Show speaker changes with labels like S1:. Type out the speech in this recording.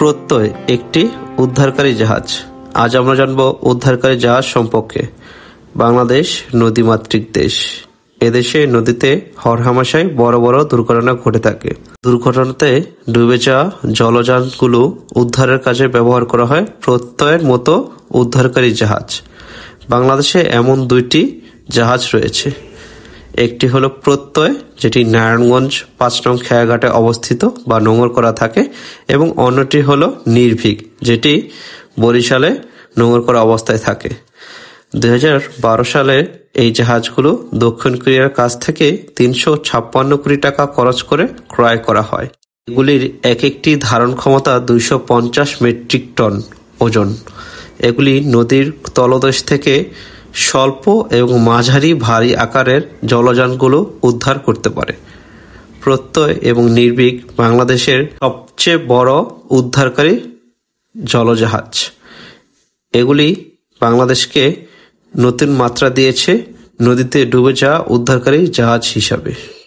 S1: প্রত্যয় একটি উদ্ধারকারী জাহাজ। আজ আমরা জানব উদ্ধারকারী জাহাজ সম্পর্কে। বাংলাদেশ নদীমাতৃক দেশ। এদেশে নদীতে হরহামেশাই বড় বড় দুর্ঘটনা ঘটে থাকে। দুর্ঘটনাতে ডুবে যাওয়া জলযানগুলো উদ্ধারের কাজে ব্যবহার করা হয় প্রত্যয়ের মতো উদ্ধারকারী জাহাজ। বাংলাদেশে এমন দুইটি জাহাজ রয়েছে। একটি হলো প্রত্যয়, যেটি নারায়ণগঞ্জ ৫ নং খেয়াঘাটে অবস্থিত বা নোঙর করা থাকে, এবং অন্যটি হলো নির্ভীক, যেটি বরিশালে নোঙর করা অবস্থায় থাকে। ২০১২ সালে এই জাহাজগুলো দক্ষিণ কোরিয়ার কাছ থেকে ৩৫৬ কোটি টাকা খরচ করে ক্রয় করা হয়। এগুলির এক একটি ধারণ ক্ষমতা ২৫০ মেট্রিক টন ওজন। এগুলি নদীর তলদেশ থেকে স্বল্প এবং মাঝারি ভারী আকারের জলযানগুলো উদ্ধার করতে পারে। প্রত্যয় এবং নির্ভীক বাংলাদেশের সবচেয়ে বড় উদ্ধারকারী জলজাহাজ। এগুলি বাংলাদেশকে নতুন মাত্রা দিয়েছে নদীতে ডুবে যাওয়া উদ্ধারকারী জাহাজ হিসাবে।